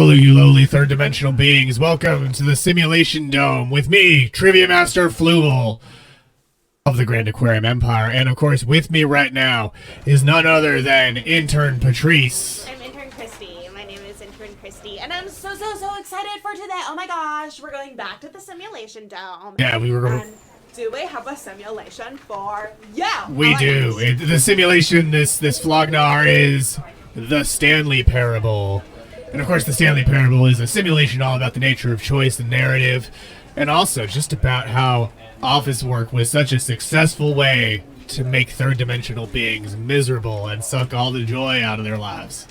Hello, you lowly third-dimensional beings. Welcome to the Simulation Dome with me, Trivia Master Fluval of the Grand Aquarium Empire. And, of course, with me right now is none other than Intern Patrice. I'm Intern Kristie. My name is Intern Kristie. And I'm so excited for today. Oh my gosh, we're going back to the Simulation Dome. Yeah, we were going to... Do we have a simulation for you? We do. The simulation, this Flognar is the Stanley Parable. And of course, the Stanley Parable is a simulation all about the nature of choice and narrative, and also just about how office work was such a successful way to make third-dimensional beings miserable and suck all the joy out of their lives.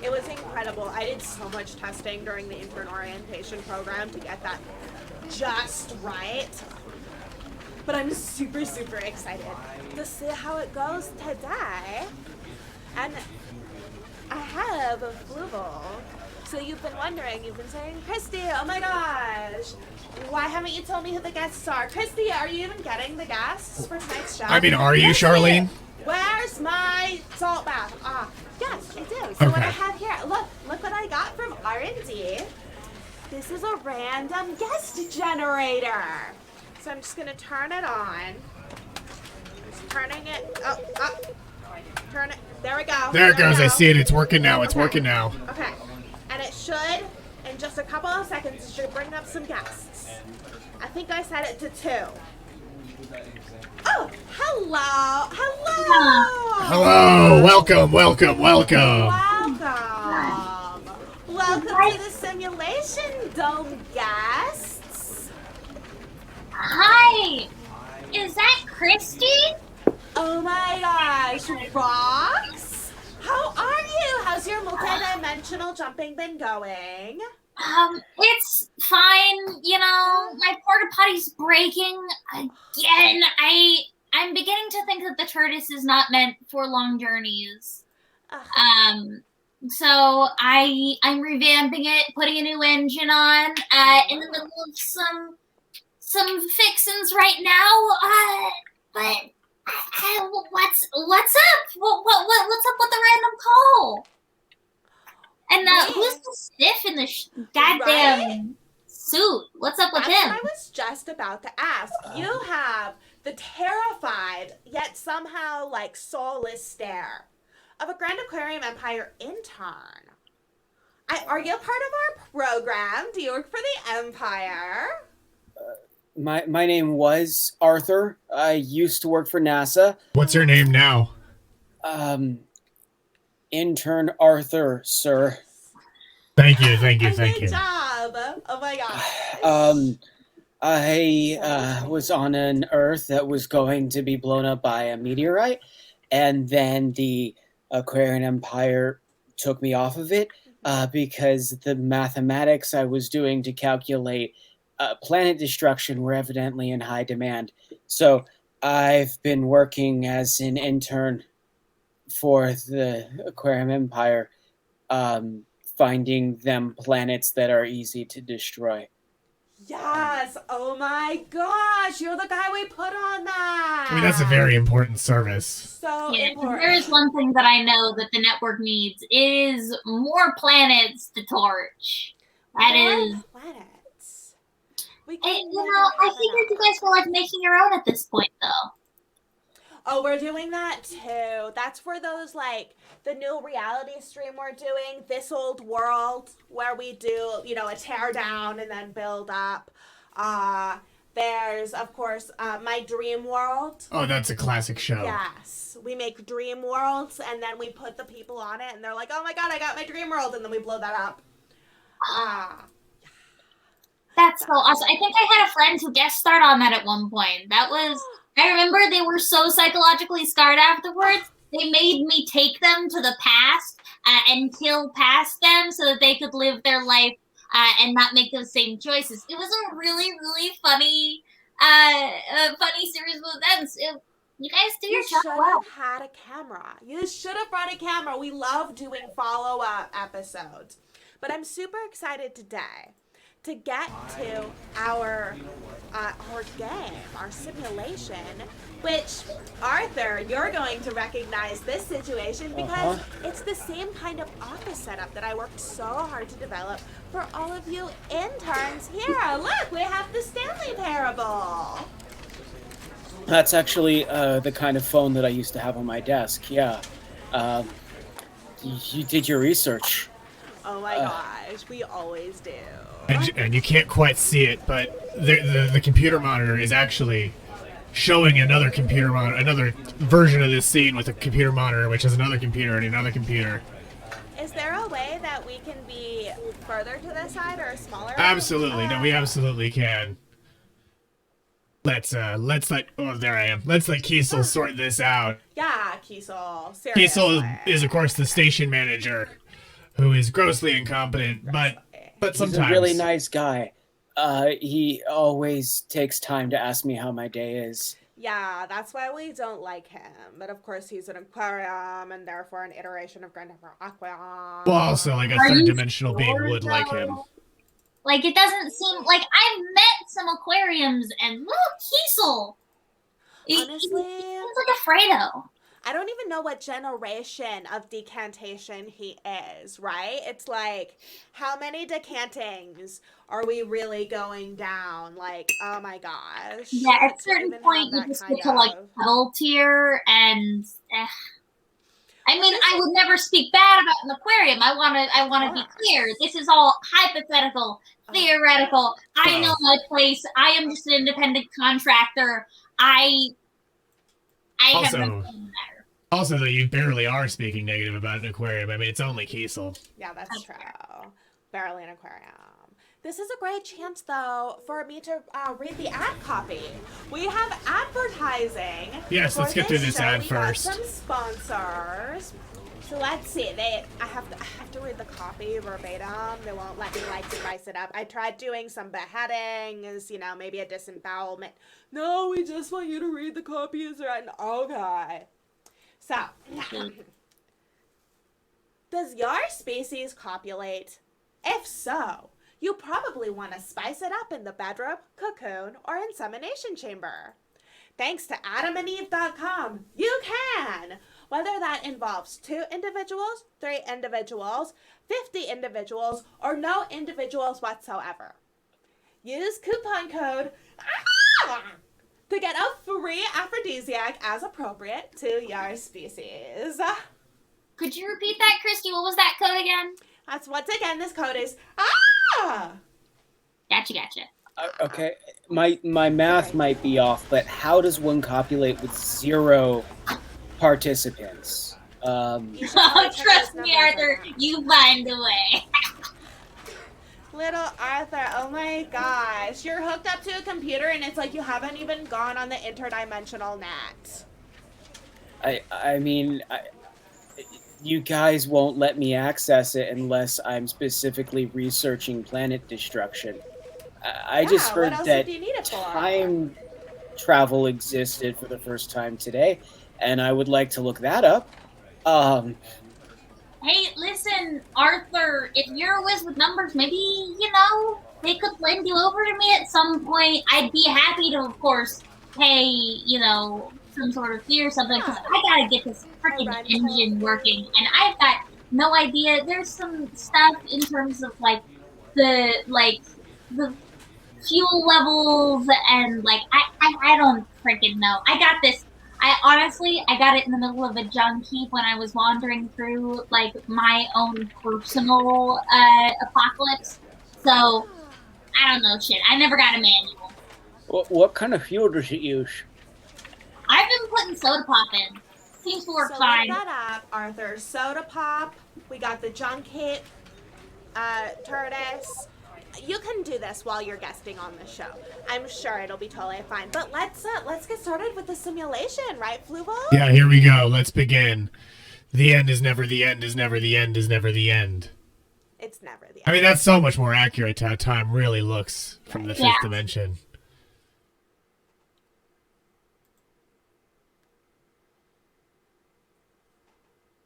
It was incredible. I did so much testing during the intern orientation program to get that just right. But I'm super excited to see how it goes today. And I have a Fluval. So you've been wondering, you've been saying, Kristie, oh my gosh, why haven't you told me who the guests are? Kristie, are you even getting the guests for tonight's show? I mean, are you, Charlene? Where's my salt bath? Yes, I do. So what I have here, look what I got from R&D. This is a random guest generator. So I'm just gonna turn it on. Just turning it up. Turn it. There we go. There it goes. I see it. It's working now. It's working now. Okay. And it should, in just a couple of seconds, it should bring up some guests. I think I set it to 2. Oh, hello. Hello. Welcome. Welcome to the Simulation Dome, guests. Hi. Is that Kristie? Oh my gosh, Rox! How are you? How's your multidimensional jumping been going? It's fine, you know, my porta potty's breaking again. I'm beginning to think that the tortoise is not meant for long journeys. So I'm revamping it, putting a new engine on, in the middle of some fixins right now, but what's up? What's up with the random call? And who's the stiff in the goddamn suit? What's up with him? That's what I was just about to ask. You have the terrified yet somehow like soulless stare of a Grand Aquarium Empire intern. Are you part of our program? Do you work for the Empire? My name was Arthur. I used to work for NASA. What's your name now? Intern Arthur, sir. Thank you. Good job. Oh my gosh. I was on an Earth that was going to be blown up by a meteorite, and then the Aquarian Empire took me off of it because the mathematics I was doing to calculate planet destruction were evidently in high demand. So I've been working as an intern for the Aquarium Empire, finding them planets that are easy to destroy. Yes! Oh my gosh! You're the guy we put on that! I mean, that's a very important service. So Yeah, important. there is one thing that I know that the network needs is more planets to torch. Planets. I figured you guys were like making your own at this point, though. Oh, we're doing that too. That's for those, like, the new reality stream we're doing, This Old World, where we do, a tear down and then build up. There's, of course, My Dream World. Oh, that's a classic show. Yes. We make dream worlds, and then we put the people on it, and they're like, oh my god, I got my dream world, and then we blow that up. That's so awesome. I think I had a friend who guest starred on that at one point. I remember they were so psychologically scarred afterwards, they made me take them to the past and kill past them so that they could live their life and not make those same choices. It was a really funny series of events. You guys do your job well. You should have had a camera. You should have brought a camera. We love doing follow-up episodes. But I'm super excited today to get to our game, our simulation, which, Arthur, you're going to recognize this situation because it's the same kind of office setup that I worked so hard to develop for all of you interns here. Look, we have the Stanley Parable. That's actually the kind of phone that I used to have on my desk, yeah. You did your research. Oh my gosh, we always do. And you can't quite see it, but the computer monitor is actually showing another computer monitor, another version of this scene with a computer monitor, which is another computer and another computer. Is there a way that we can be further to the side or smaller? Absolutely, no, we absolutely can. Let's let oh, there I am. Let's let Kiesel sort this out. Yeah, Kiesel. Seriously. Kiesel is, of course, the station manager, who is grossly incompetent, but sometimes... He's a really nice guy. He always takes time to ask me how my day is. Yeah, that's why we don't like him. But of course, he's an aquarium, and therefore an iteration of Grand Aquarium. Well, also, like, a third-dimensional being would like him. Like, it doesn't seem... Like, I've met some aquariums, and look, Kiesel! Honestly... He seems like a Fredo. I don't even know what generation of decantation he is, right? It's like, how many decantings are we really going down? Like, oh my gosh. Yeah, at a certain point, you just get to, like, puddle tier, and... I mean, I would never speak bad about an aquarium. I want to be clear. This is all hypothetical, theoretical. I know my place. I am just an independent contractor. I have no matter. Also, though, you barely are speaking negative about an aquarium. I mean, it's only Kiesel. Yeah, that's true. Barely an aquarium. This is a great chance, though, for me to read the ad copy. We have advertising. Yes, let's get through this ad first. We got some sponsors. So let's see. I have to read the copy verbatim. They won't let me like spice it up. I tried doing some beheadings, maybe a disembowelment. No, we just want you to read the copy as written. Okay. So, does your species copulate? If so, you probably want to spice it up in the bedroom, cocoon, or insemination chamber. Thanks to AdamandEve.com, you can! Whether that involves 2 individuals, 3 individuals, 50 individuals, or no individuals whatsoever. Use coupon code to get a free aphrodisiac as appropriate to your species. Could you repeat that, Kristie? What was that code again? That's once again, this code is Gotcha. Okay, my math might be off, but how does one copulate with 0 participants? Trust me, Arthur, you find a way. Little Arthur, oh my gosh. You're hooked up to a computer and it's like you haven't even gone on the interdimensional net. I mean, you guys won't let me access it unless I'm specifically researching planet destruction. I just heard that time travel existed for the first time today, and I would like to look that up. Hey, listen, Arthur, if you're a whiz with numbers, maybe, they could lend you over to me at some point. I'd be happy to, of course, pay, some sort of fee or something, because I gotta get this freaking engine working, and I've got no idea. There's some stuff in terms of, the fuel levels, and, I don't freaking know. I got this. I got it in the middle of a junk heap when I was wandering through, my own personal apocalypse. So, I don't know shit. I never got a manual. What kind of fuel does it use? I've been putting soda pop in. Seems to work fine. Look that up, Arthur. Soda pop. We got the junk heap. Turtis. You can do this while you're guesting on the show. I'm sure it'll be totally fine. But let's get started with the simulation, right, Fluval? Yeah, here we go. Let's begin. The end is never the end is never the end is never the end. It's never the end. I mean, that's so much more accurate to how time really looks from the 5th dimension.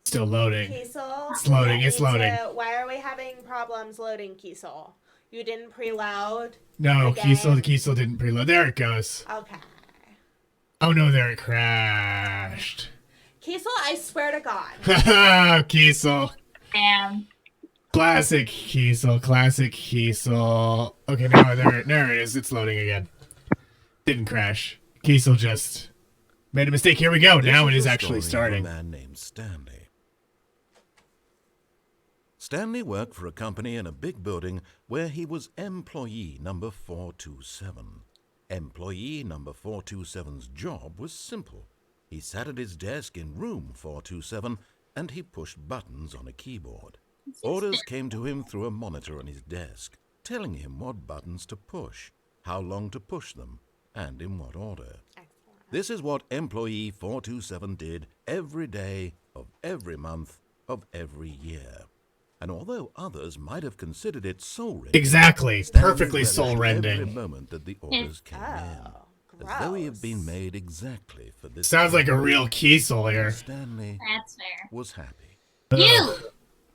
Still loading. Kiesel, it's loading. why are we having problems loading, Kiesel? You didn't preload? No, the game? Kiesel didn't preload. There it goes. Okay. Oh no, there it crashed. Kiesel, I swear to God. Kiesel. Damn. Classic Kiesel. Okay, now there it is. It's loading again. Didn't crash. Kiesel just made a mistake. Here we go. Now it is actually starting. A man named Stanley. Stanley worked for a company in a big building where he was employee number 427. Employee number 427's job was simple. He sat at his desk in room 427 and he pushed buttons on a keyboard. Orders came to him through a monitor on his desk, telling him what buttons to push, how long to push them, and in what order. This is what employee 427 did every day of every month of every year. And although others might have considered it soul-rending, Exactly. Stanley Perfectly relished soul-rending. every moment that the orders came in, as though he had been made exactly for this. Sounds like a real Kiesel here. Stanley That's fair. was happy. You!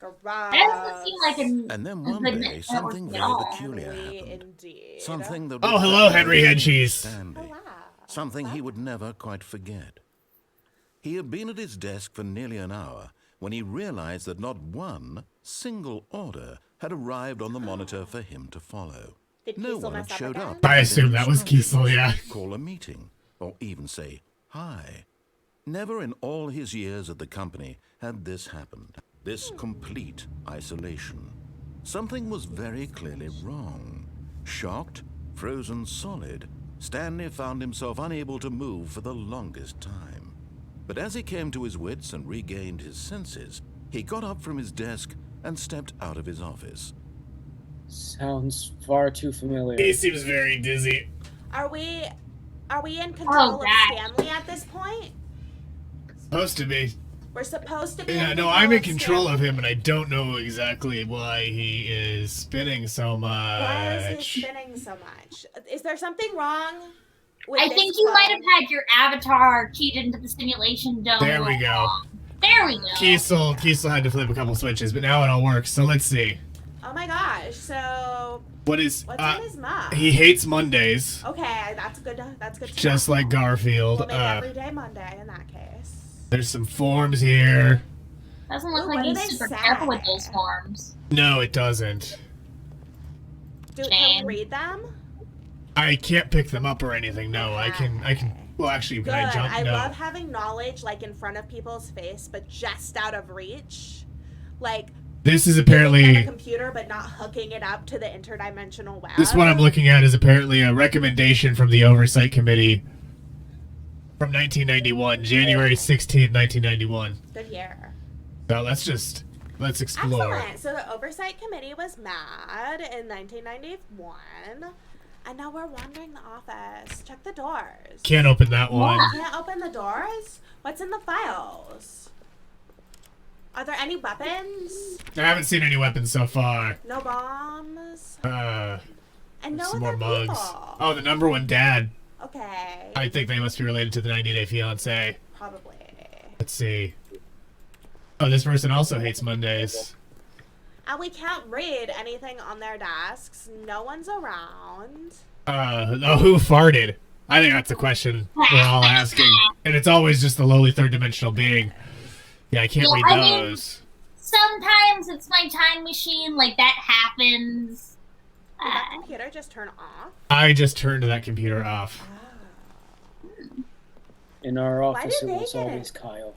Gross. That doesn't seem like an... And then one day, something very peculiar happened. Indeed. Something that Oh, would hello, fascinate Henry Headcheese. Stanley. Wow. Something he would never quite forget. He had been at his desk for nearly an hour when he realized that not one single order had arrived on the monitor for him to follow. Did No Kiesel one mess had up showed again? up. I assume that was Kiesel, yeah. Call a meeting, or even say hi. Never in all his years at the company had this happened. This complete isolation. Something was very clearly wrong. Shocked, frozen solid, Stanley found himself unable to move for the longest time. But as he came to his wits and regained his senses, he got up from his desk and stepped out of his office. Sounds far too familiar. He seems very dizzy. Are we in control of God. Stanley at this point? Supposed to be. We're supposed to be. Yeah, no, I'm in control of him, and I don't know exactly why he is spinning so much. Why is he spinning so much? Is there something wrong with I this think you phone? might have had your avatar keyed into the simulation dome. There we go. There we go. Kiesel had to flip a couple switches, but now it all works. So let's see. Oh my gosh! So What is? what's in his mug? He hates Mondays, Okay, that's good. That's good. To just know. like Garfield. We'll make every day Monday in that case. There's some forms here. Doesn't look Ooh, like what do he's they super say? careful with those forms. No, it doesn't. Can we Shame. read them? I can't pick them up or anything. No, I can. Well, actually, Good. can I jump? I No. love having knowledge like in front of people's face, but just out of reach. Like This is on a apparently. computer, but not hooking it up to the interdimensional web. This one I'm looking at is apparently a recommendation from the Oversight Committee from 1991, January 16th, 1991. Good year. So let's explore. Excellent. So the Oversight Committee was mad in 1991, and now we're wandering the office. Check the doors. Can't open that one. Can't open the doors? What's in the files? Are there any weapons? I haven't seen any weapons so far. No bombs? And no some other more mugs. people? Oh, the number one dad. Okay. I think they must be related to the 90 Day Fiancé. Probably. Let's see. Oh, this person also hates Mondays. And we can't read anything on their desks. No one's around. Who farted? I think that's the question we're all asking. And it's always just the lowly third dimensional being. Yeah, I can't Well, read I mean- those. Sometimes it's my time machine, like that happens. Did that computer just turn off? I just turned that computer off. In our Why office, did it they was get always it? Kyle.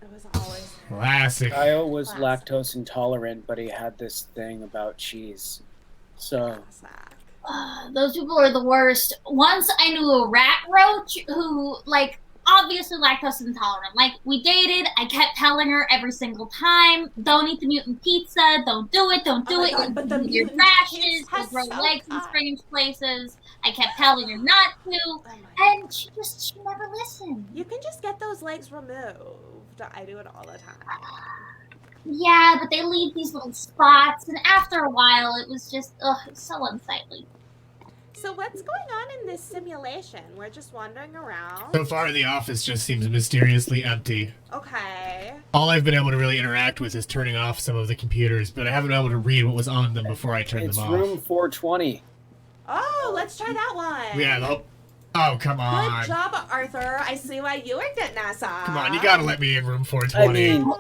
It was always. Classic. Kyle was Classic. lactose intolerant, but he had this thing about cheese. So, Those people are the worst. Once I knew a rat roach who, like, obviously lactose intolerant. Like, we dated, I kept telling her every single time, don't eat the mutant pizza, don't do it, don't do Oh my it, God, you'll but the do your mutant rashes, pizza you'll has grow so legs in hot. strange places. I kept telling her not to, Oh my. and she never listened. You can just get those legs removed. I do it all the time. Yeah, but they leave these little spots, and after a while, it was just, it was so unsightly. So what's going on in this simulation? We're just wandering around. So far, the office just seems mysteriously empty. Okay. All I've been able to really interact with is turning off some of the computers, but I haven't been able to read what was on them before I turned them off. It's room 420. Oh, let's try that one. Yeah, oh, come on. Good job, Arthur. I see why you worked at NASA. Come on, you gotta let me in room 420. I mean,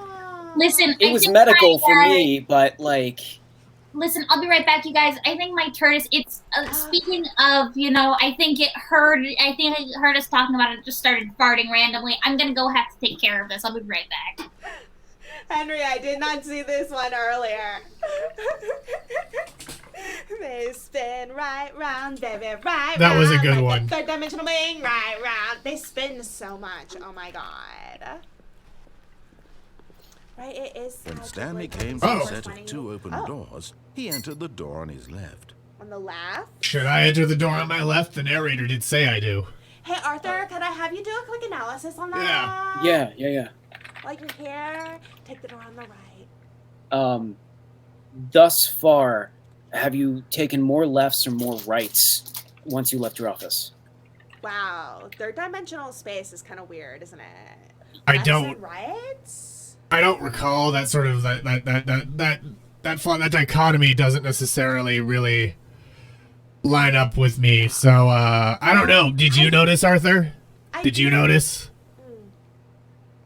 Listen, it was medical for me, but like... Listen, I'll be right back, you guys. I think my turn is. It's speaking of, I think it heard us talking about it. Just started farting randomly. I'm gonna go have to take care of this. I'll be right back. Henry, I did not see this one earlier. They spin right round, baby, right. That was a round, good like one. The third dimensional being right round. They spin so much. Oh my god. Right, it is. When Stanley came to the set of 2 open doors, he entered the door on his left. On the left? Should I enter the door on my left? The narrator did say I do. Hey, Arthur, could I have you do a quick analysis on that? Yeah. While you're here, take the door on the right. Thus far, have you taken more lefts or more rights once you left your office? Wow, third dimensional space is kind of weird, isn't it? I Lefts don't. and rights? I don't recall that sort of that dichotomy doesn't necessarily really line up with me. So I don't know. Did you notice, Arthur? Did you notice?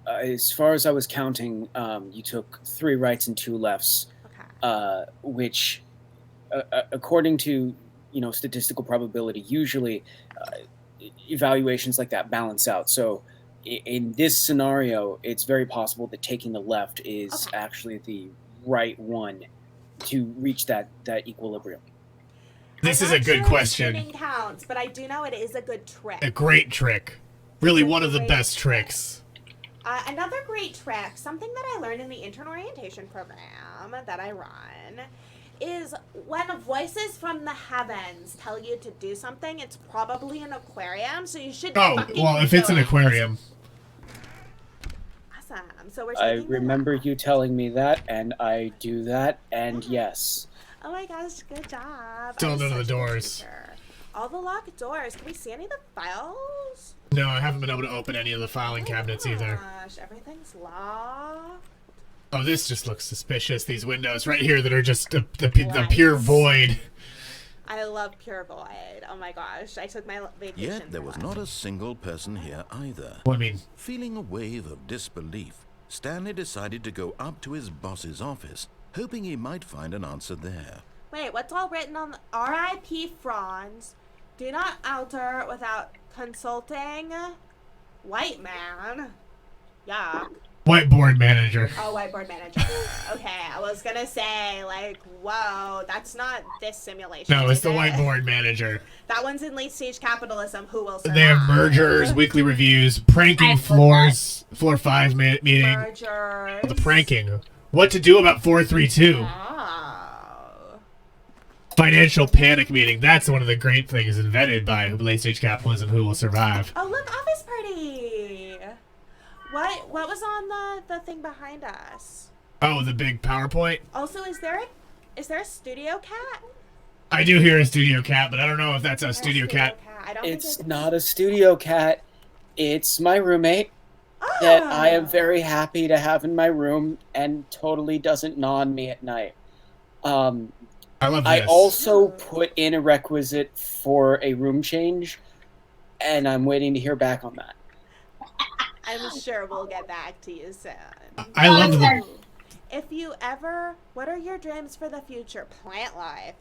As far as I was counting, you took 3 rights and 2 lefts, which, according to statistical probability, usually evaluations like that balance out. So in this scenario, it's very possible that taking the left is actually the right one to reach that equilibrium. This is a good question. Spinning counts, but I do know it is a good trick. A great trick. Really one of the best tricks. Another great trick, something that I learned in the intern orientation program that I run, is when voices from the heavens tell you to do something, it's probably an aquarium, so you should if it's an aquarium. Awesome. So we're I taking remember you telling me that, and I do that, and yes. Oh my gosh, good job. Still I'm none of the such a good doors. teacher. All the locked doors. Can we see any of the files? No, I haven't been able to open any of the filing cabinets either. Gosh, everything's locked. Oh, this just looks suspicious. These windows right here that are just the pure void. I love pure void. Oh my gosh, I took my vacation. Yet there was not a single person here either. Well, I mean, Feeling a wave of disbelief, Stanley decided to go up to his boss's office, hoping he might find an answer there. Wait, what's all written on the R.I.P. Franz? Do not alter without consulting white man. Yuck. whiteboard manager. Oh, whiteboard manager. Okay, I was gonna say, like, whoa, that's not this simulation. No, it's is the it? whiteboard manager. That one's in late stage capitalism. Who will survive? They have mergers, weekly reviews, pranking floors, floor 5 meeting. Mergers. The pranking. What to do about 432? Oh. Financial panic meeting. That's one of the great things invented by late stage capitalism. Who will survive? Oh, look, office party. What was on the thing behind us? Oh, the big PowerPoint. Also, is there a studio cat? I do hear a studio cat, but I don't know if that's a studio cat. I don't It's think not a studio cat. It's my roommate that I am very happy to have in my room and totally doesn't gnaw on me at night. I love this. I also put in a requisite for a room change, and I'm waiting to hear back on that. I'm sure we'll get back to you soon. I love the. If you ever, what are your dreams for the future? Plant life.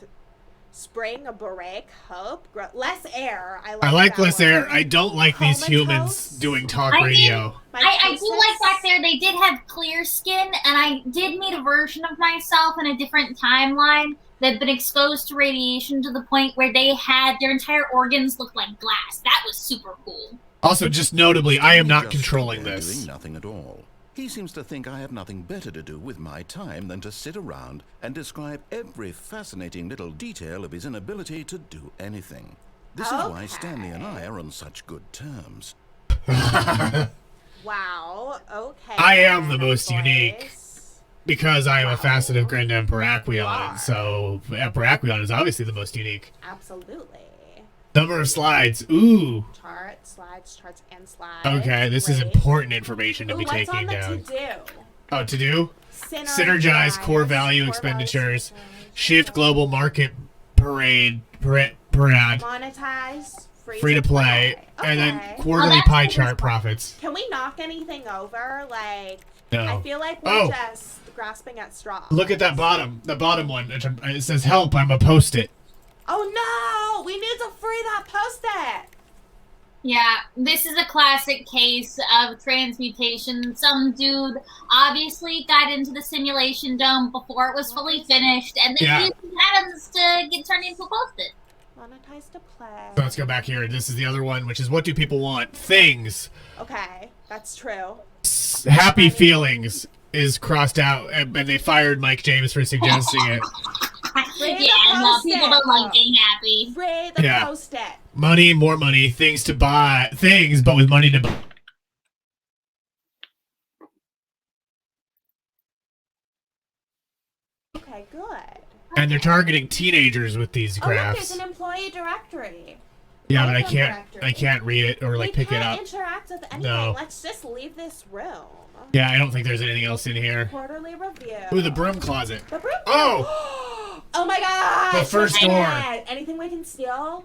Spring, a break, hope, less air. I like that less one. air. I don't like these Comatose? humans doing talk I radio. I do like back there. They did have clear skin, and I did meet a version of myself in a different timeline that had been exposed to radiation to the point where they had their entire organs look like glass. That was super cool. Also, just notably, I am not Just controlling stood there this. Doing nothing at all. He seems to think I have nothing better to do with my time than to sit around and describe every fascinating little detail of his inability to do anything. This is why Stanley and I are on such good terms. Wow. Okay. I am the most boys. unique. Because I am a facet of Grand Emperor Aquion, so Emperor Aquion is obviously the most unique. Absolutely. Number of slides. Ooh. Charts, and slides. Okay, this is Great. important information to Ooh, be what's taking on the down. to-do? Oh, to do? Synergize core value expenditures. Shift global market parade. Monetize. Free to play. Okay. And then quarterly pie chart profits. Can we knock anything over? Like, No. I feel like we're just grasping at straws. Look at that bottom. The bottom one. It says help. I'm a post-it. Oh no! We need to free that post-it! Yeah, this is a classic case of transmutation. Some dude obviously got into the simulation dome before it was fully finished, and then used atoms to get turned into a post-it. Monetize to play. So let's go back here. This is the other one, which is what do people want? Things. Okay, that's true. Happy feelings is crossed out, and they fired Mike James for suggesting it. Yeah, no, people don't like being happy. Free the post-it. Money, more money, things to buy, things, but with money to buy. Okay, good. And they're targeting teenagers with these Oh, look, graphs. there's an employee directory. Yeah, but Welcome I can't read it or like pick it up. We can't interact with anything. No. Let's just leave this room. Yeah, I don't think there's anything else in here. Quarterly review. Ooh, the broom closet. The broom Oh! Oh my god! The first door. Anything we can steal?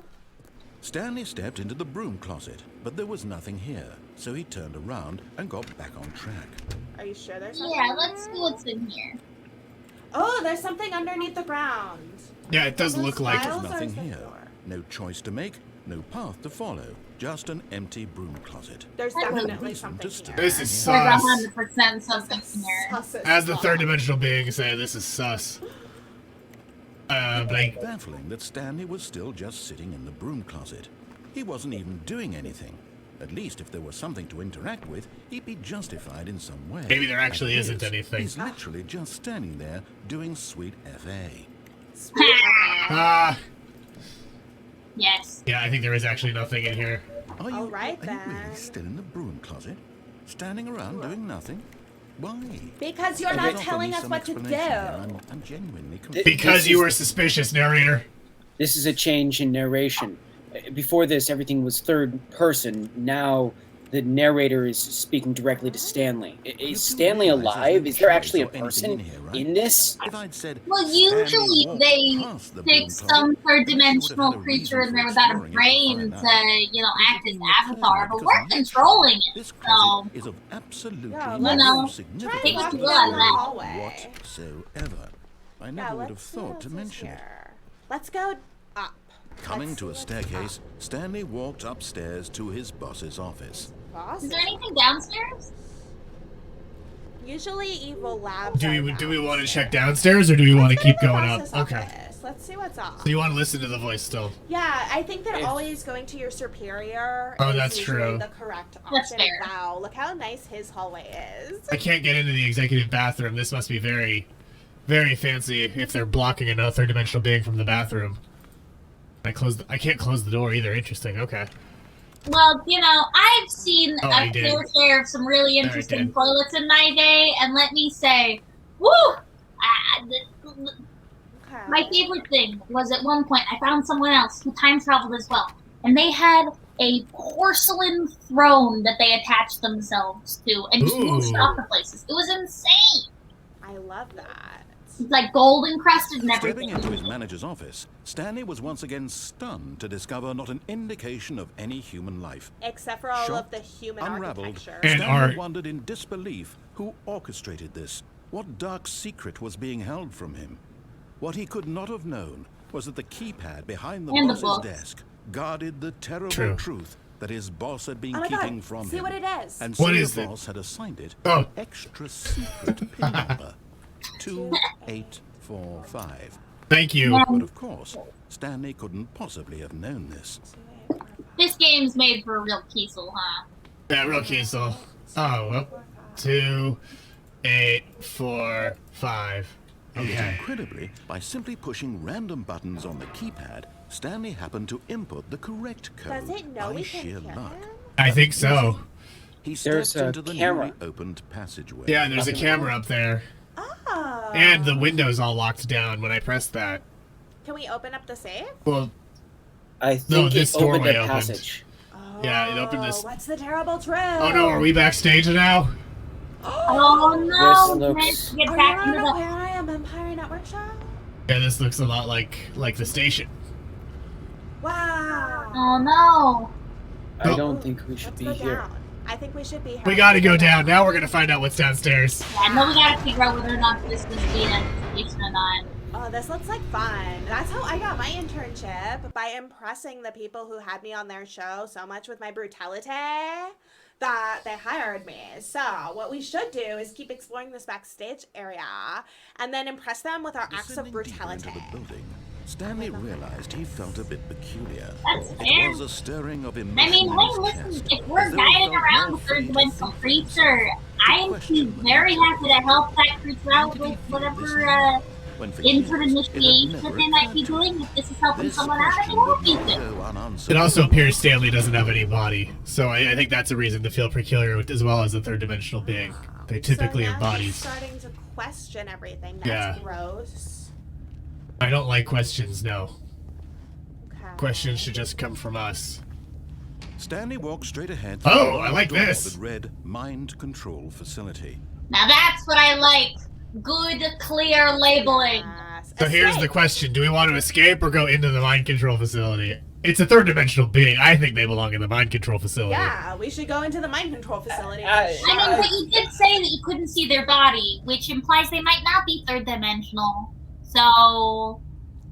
Stanley stepped into the broom closet, but there was nothing here, so he turned around and got back on track. Are you sure there's something? Yeah, let's see what's in here. Oh, there's something underneath the ground. Yeah, it does look like There's nothing here. No choice to make, no path to follow, just an empty broom closet. There's No definitely reason something to here. stay. this is There's sus. 100% something here. As the third dimensional being say, this is sus. Blake. Baffling that Stanley was still just sitting in the broom closet. He wasn't even doing anything. At least if there was something to interact with, he'd be justified in some way. Maybe there actually As it isn't anything. He's literally just standing there doing sweet FA. Yes. Yeah, I think there is actually nothing in here. Are you, Alright, are you really then. still in the broom closet? Standing around doing nothing? Why? Because you're not telling us what to do. I'm genuinely confused. Because you were suspicious, narrator. This is a change in narration. Before this, everything was third person. Now, the narrator is speaking directly to Stanley. Is Stanley alive? Is there actually a person in this? If I'd said, Well, Stanley usually walked they past the pick broom some closet, third-dimensional then you would have had a creature in reason there for without a exploring it brain to to, find out. act as avatar, but we're controlling it, This so... closet is of absolutely Yeah, no let's significance take a to look at the that. hallway. whatsoever. I never would have thought to mention it. Let's go up. Coming Let's to a see what's staircase, up. Stanley walked upstairs to his boss's office. Boss? Is there anything downstairs? Usually evil labs. Do we want to check downstairs or do we want to keep going up? Okay. Let's see what's up. So you want to listen to the voice still? Yeah, I think that always going to your superior Oh, is that's usually true. the correct option. That's fair. Wow, look how nice his hallway is. I can't get into the executive bathroom. This must be very, very fancy if they're blocking another third dimensional being from the bathroom. I can't close the door either. Interesting. Okay. Well, I've seen Oh, a I did. fair share of some really I interesting did. toilets in my day, and let me say, woo! Okay. My favorite thing was at one point I found someone else who time traveled as well, and they had a porcelain throne that they attached themselves to and just moved Ooh. stuff to places. It was insane. I love that. It's like gold encrusted and Stepping everything. into his manager's office, Stanley was once again stunned to discover not an indication of any human life. Except for all Shocked, of the human unraveled, architecture. And Stanley art. wondered in disbelief who orchestrated this. What dark secret was being held from him? What he could not have known was that the keypad behind the And the boss's book. desk guarded the terrible True. truth that his boss had been Oh my keeping God, from see him. what it is. And so What the is it? boss had assigned it Oh. extra secret pin number 2845. Thank you. But of course, Stanley couldn't possibly have known this. This game's made for a real Kiesel, huh? Yeah, real key, so. Oh, well. 2, 8, 4, 5. And Okay. incredibly, by simply pushing random buttons on the keypad, Stanley happened to input the correct code Does it know by we sheer can luck. kill him? I think so. He There's stepped a into the camera. newly opened passageway. Yeah, and there's a camera up there. Oh. And the window's all locked down when I pressed that. Can we open up the safe? Well, I think No, it this opened doorway a opened. passage. Yeah, it opened this. What's the terrible truth? Oh no, are we backstage now? Oh no! This We looks- have to get Are back you into on the. Aquarium Empire Network show? Yeah, this looks a lot like the station. Wow. Oh no! I don't think we should Let's be go here. down. I think we should be here. We gotta go down. Now we're gonna find out what's downstairs. Yeah, no, we gotta figure out whether or not this is being a station or not. Oh, this looks like fun. That's how I got my internship, by impressing the people who had me on their show so much with my brutality that they hired me. So what we should do is keep exploring this backstage area and then impress them with our acts of Descending deeper brutality. into the building, Stanley realized he felt a bit peculiar. That's It fair. was a stirring of I emotion mean, in hey, his listen, chest, if we're as though he guiding felt around more the free third to dimensional think creature, I am question very whether happy to help that creature out Did he with feel this whatever now? When for intern years, it had initiation never that they might be occurred to him. doing. If this is helping This someone out, I question think we'll would be not good. go unanswered. It also appears Stanley doesn't have any body, so I think that's a reason to feel peculiar as well as a third dimensional being. They typically so have now bodies. he's starting to question everything. That's Yeah. gross. I don't like questions, no. Okay. Questions should just come from us. Stanley walked straight ahead. Oh, through a I like door this. that read Mind Control Facility. Now that's what I like. Good, clear labeling. Yes. So here's the Escape. question. Do we want to escape or go into the mind control facility? It's a third dimensional being. I think they belong in the mind control facility. Yeah, we should go into the mind control facility. I- I mean, but you did say that you couldn't see their body, which implies they might not be third dimensional. So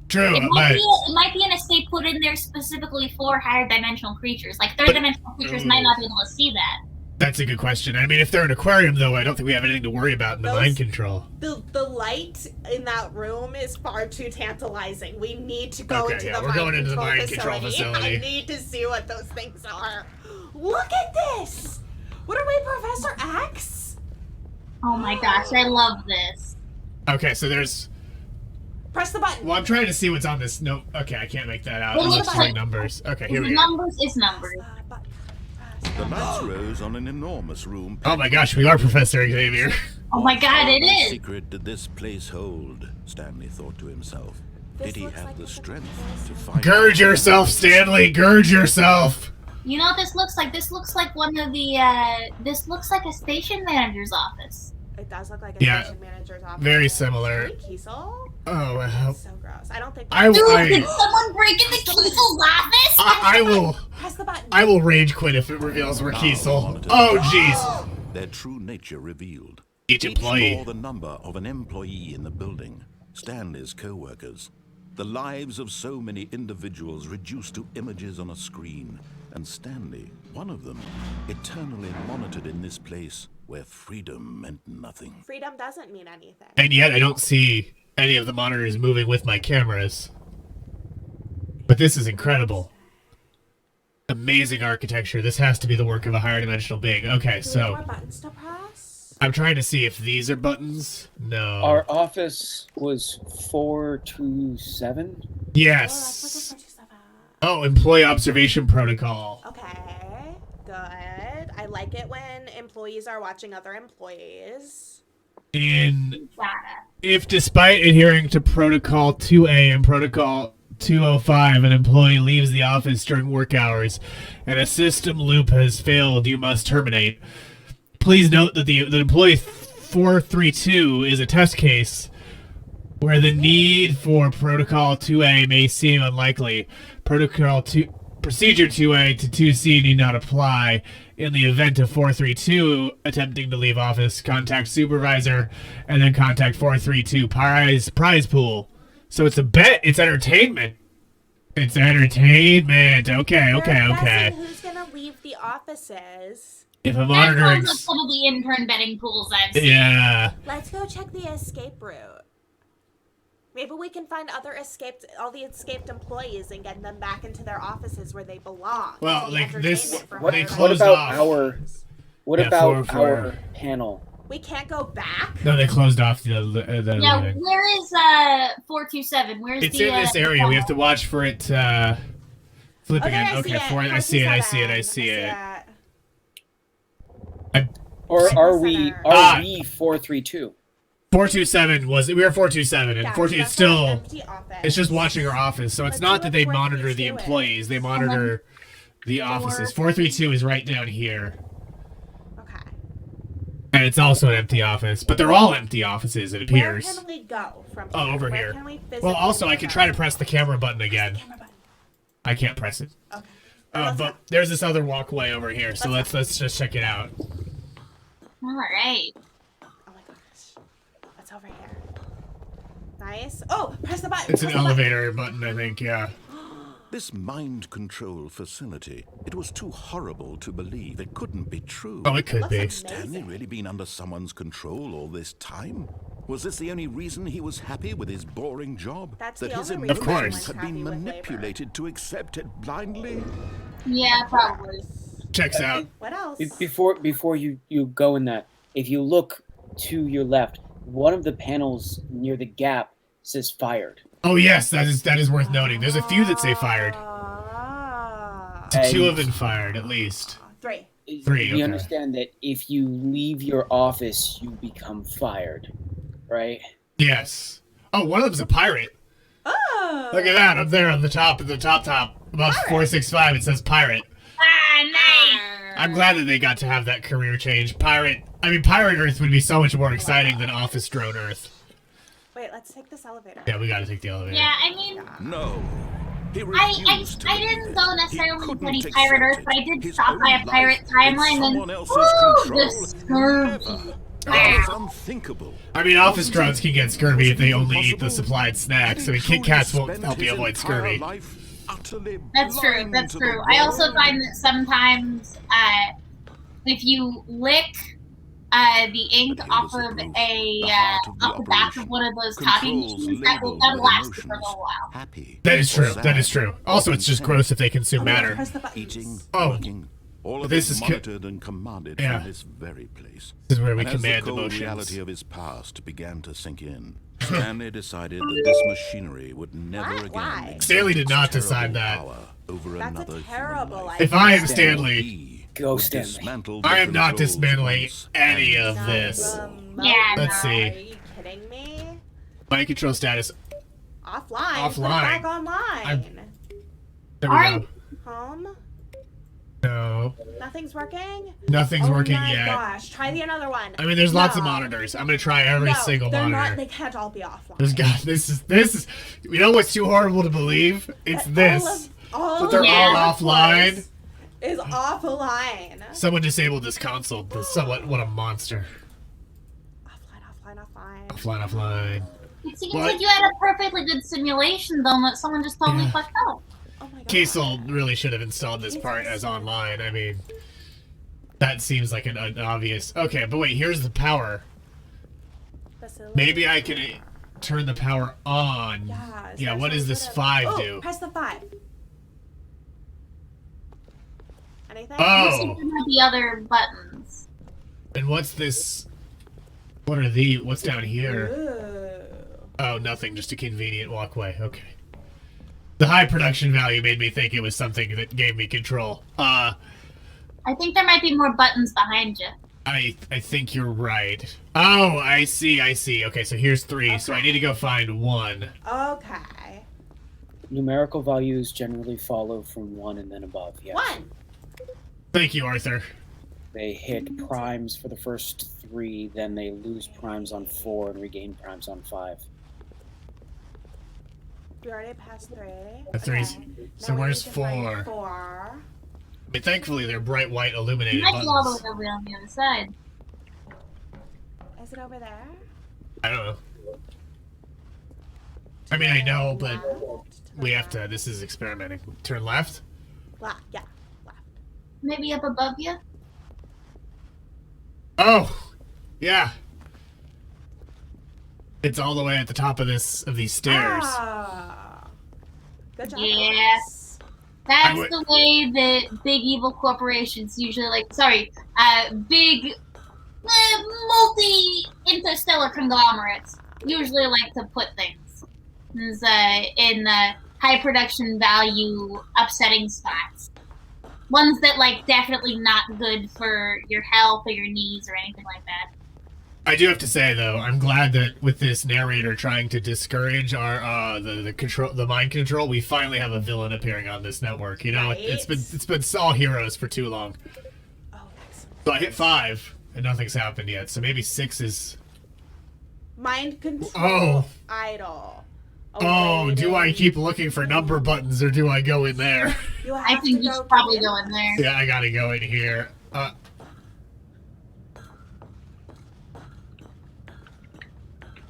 True, it might, but it might be an escape put in there specifically for higher dimensional creatures. Like third dimensional creatures might not be able to see that. that's a good question. I mean, if they're an aquarium, though, I don't think we have anything to worry about in the Those- mind control. The light in that room is far too tantalizing. We need to go Okay, into yeah, the we're mind going into the control mind control facility. I need to see what those things are. Look at this! What are we, Professor X? Oh my gosh, I love this. Okay, so there's... Press the button. Well, I'm trying to see what's on this. No, okay, I can't make that out. Well, It look looks at like it. numbers. Okay, Is here we it go. numbers? It's numbers. Button. The lights rose on an enormous room. Oh my gosh, we are Professor Xavier. Oh my god, it What is! secret did this place hold? Stanley thought to himself. This Did he looks have like the it's a strength to fight? Gird yourself, Stanley. Gird yourself. You know what this looks like? This looks like one of the, this looks like a station manager's office. It does look like a Yeah, station manager's office. very similar. Hey, Kiesel? Oh, well. So gross. I don't think. I Dude, I- did someone break into Kiesel's office? I will... Press the button. I will rage quit if it reveals we're Now Kiesel. monitors Oh, jeez. Their true nature revealed. Each employee. bore the number of an employee in the building. Stanley's co-workers. The lives of so many individuals reduced to images on a screen. And Stanley, one of them, eternally monitored in this place where freedom meant nothing. Freedom doesn't mean anything. And yet I don't see any of the monitors moving with my cameras. But this is incredible. Amazing architecture. This has to be the work of a higher dimensional being. Okay, Do we have more so buttons to press? I'm trying to see if these are buttons. No. Our office was 427. Oh, that's Yes. like a 47. Oh, employee observation protocol. Okay, good. I like it when employees are watching other employees. If despite adhering to Protocol 2A and Protocol 205, an employee leaves the office during work hours and a system loop has failed, you must terminate. Please note that the employee 432 is a test case where the need for Protocol 2A may seem unlikely. Procedure 2A to 2C need not apply. In the event of 432 attempting to leave office, contact supervisor and then contact 432 prize pool. So it's a bet. It's entertainment. It's entertainment. Okay. They're guessing who's gonna leave the offices? If I'm That monitoring... sounds like some of the intern betting pools I've seen. Yeah. Let's go check the escape route. Maybe we can find all the escaped employees and get them back into their offices where they belong. Well, The like this... entertainment for What, They higher what closed about off. our? What Yeah, about for- our panel? We can't go back. No, they closed off the Now, thing. where is 427? Where's It's the in this area. We have to watch for it flip again. I Okay, see it. I see it. Or are we? Center. Are we 432? 427 we were 427, and Yeah, 427 it's that's our still. empty office. It's just watching our office, so it's Let's not see that they what monitor the 432 is. employees. They monitor the offices. 432 is right down here, Okay. and it's also an empty office. But they're all empty offices, it Where appears. can we go from Oh, here? over Where here. Can we Well, also I can try to press the camera button Press again. the camera button. I can't press it. Okay. Let's But go. there's this other walkway over here, so Let's let's just check it out. All right. Oh my gosh. What's over here? Nice. Oh, press the button. It's an press the button. elevator button, I think. Yeah. This mind control facility, it was too horrible to believe. It couldn't be true. Oh, it could Looks be. amazing. Stanley really been under someone's control all this time? Was this the only reason he was happy with his boring job? That's that the his only Of reason course. emotions had someone's been happy with labor. manipulated to accept it blindly? Yeah, probably. Checks out. What else? Before you go in that, if you look to your left, one of the panels near the gap says fired. Oh yes, that is worth noting. There's a few that say fired. Ah. So two And- have been fired, at least. 3. Three, You okay. understand that if you leave your office, you become fired, right? Yes. Oh, one of them's a pirate. Oh. Look at that up there on the top, above Pirate. 465. It says pirate. Ah, nice. I'm glad that they got to have that career change. Pirate Earth would be so much more exciting than Office Drone Earth. Wait, let's take this elevator. Yeah, we gotta take the elevator. Yeah, I mean, No. He I refused to believe didn't it. go He necessarily to couldn't any accept Pirate Earth, it. but I did His stop own by a life pirate in timeline and someone else's woo, control. the scurvy. Never. It Wow. was unthinkable. I mean, Office drones can get scurvy if they only eat the Impossible. supplied snacks. Had I he mean, Kit truly Kats won't spent help you his avoid entire scurvy. life utterly That's true, blind that's to true. the I also world? find that sometimes if you lick the ink But here off was the of proof. a The heart of the off the back of operation. one of those copy Controls machines, labeled that'll with last you for a emotions. little while. Happy. That is or true. That is sad, true. Also, it's just content, gross if they consume Okay, matter. press the buttons. Eating, Oh. working, all of This it is monitored and commanded Yeah. from this very place. This is where we And as command the cold emotions. reality of his past began to sink in, Stanley decided that this machinery would never What? again Why? exert Stanley did not its decide terrible that. power over That's another a human terrible life. idea. If I am Stanley. Stanley, He Go, would Stanley. dismantle I the am not controls dismantling once any and of for this. all. Yeah, Let's see. Are you kidding me? Mind control status. Offline. Offline. Put it back online. There we Alright. go. Home. No, Nothing's working. nothing's working Oh my yet. gosh! Try the another one. I mean, there's lots of No. monitors. I'm gonna try every No, single they're monitor. not. They can't all be offline. This is. You know what's too horrible to believe? It's this. All But they're of all the offline. workforce Is offline. Someone disabled this console. What a monster. Offline. Offline. It seems What? like you had a perfectly good simulation, though, that someone just totally Yeah. fucked up. Oh my god. Kiesel really should have installed this part as online. I mean, that seems like an obvious. Okay, but wait, here's the power. Facility. Maybe I can turn the power on. Yeah. is Yeah, there what some does this sort of- 5 oh, do? Press the 5. Anything? Oh. Looks like there might be other buttons. And what's this? What's down here? Ooh. Oh, nothing, just a convenient walkway. Okay. The high production value made me think it was something that gave me control. I think there might be more buttons behind you. I think you're right. Oh, I see. Okay, so here's 3, so I need to go find 1. Okay. Numerical values generally follow from 1 and then above, yes. 1. Thank you, Arthur. They hit primes for the first 3, then they lose primes on 4 and regain primes on 5. We already passed 3. The 3's. Okay. So Now we where's need to find 4? 4. I mean, thankfully they're bright white It illuminated might be all the buttons. way over on the other side. Is it over there? I don't know. I mean, I know, but Left, to the we have to. left. This is experimenting. Turn left. Left, yeah. Left. Maybe up above you? Oh, yeah. It's all the way at the top of these stairs. Ah. Good job. Yeah. Alex. That's would- the way that big evil corporations usually big multi-interstellar conglomerates usually like to put things is, in high production value upsetting spots. Ones that definitely not good for your health or your knees or anything like that. I do have to say though, I'm glad that with this narrator trying to discourage our the mind control, we finally have a villain appearing on this network. You know, Right? it's been all heroes for too long. Oh, excellent. So I hit 5 and nothing's happened yet. So maybe 6 is. Mind control. Oh. Idle. Oh, do I keep looking for number buttons or do I go in there? You have I think to you go should probably in. go in there. Yeah, I gotta go in here.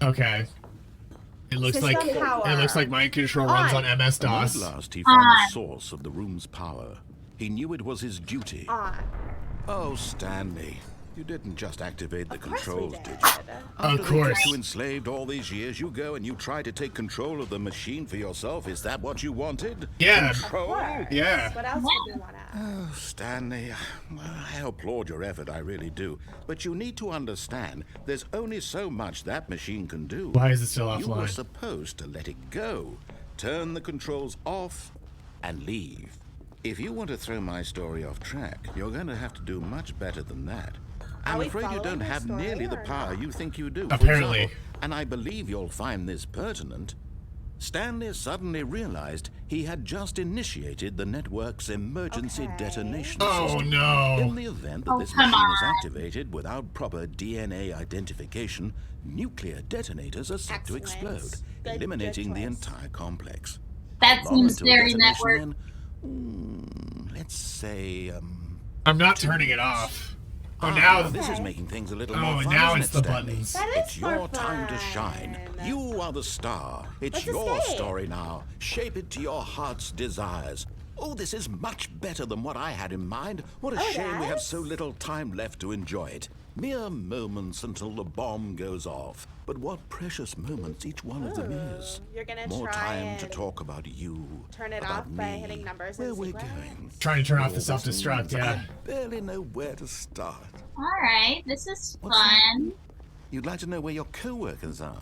Okay. It looks System like power. it looks like mind control runs on MS At DOS. last, he found the source of the room's power. He knew it was his duty. On. Oh, Stanley, you didn't just activate the Of course we controls, did. did you? Of After they course. kept you enslaved all these years, you go and you try to take control of the machine for yourself. Is that what you wanted? Yeah. Control? Yeah. What else would you want to add? Oh, Stanley, well, I applaud your effort, I really do. But you need to understand, there's only so much that machine can do. Why is it still You were offline? supposed to let it go, turn the controls off, and leave. If you want to throw my story off track, you're going to have to do much better than that. I'm Are we afraid you following don't the have story nearly the or power not? you think you do. For Apparently. example, and I believe you'll find this pertinent, Stanley suddenly realized he had just initiated the network's emergency Okay. detonation Oh system. In no. the event that Oh, this come machine is on. activated without proper DNA identification, nuclear detonators are set to Excellent. explode, Good eliminating the choice. entire complex. That How long seems until very detonation network. then? Let's say, I'm not turning it off. Oh, now this is Okay. making things a little Oh, more fun, now isn't it's it, the Stanley? buttons. That is It's your more time to fun. shine. You are the star. It's Let's your escape. story now. Shape it to your heart's desires. Oh, this is much better than what I had in mind. What a Oh, shame we have that's- so little time left to enjoy it. Mere moments until the bomb goes off. But what precious moments each one of them is. You're gonna More try time to and talk about you. turn it about off by me, hitting numbers where in we're sequence? going. Trying to turn off the All this self-destruct, means yeah. I barely know where to start. Alright, this is What's that? fun. You'd like to know where your co-workers are.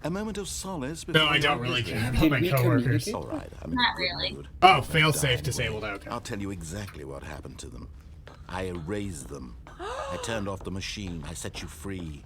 A moment of solace before No, I your don't really business. care about my we coworkers. communicate? All right, I'm in Not a good really. mood. Oh, failsafe Dying disabled. way. Okay. I'll tell you exactly what happened to them. I erased them. I turned off the machine. I set you free.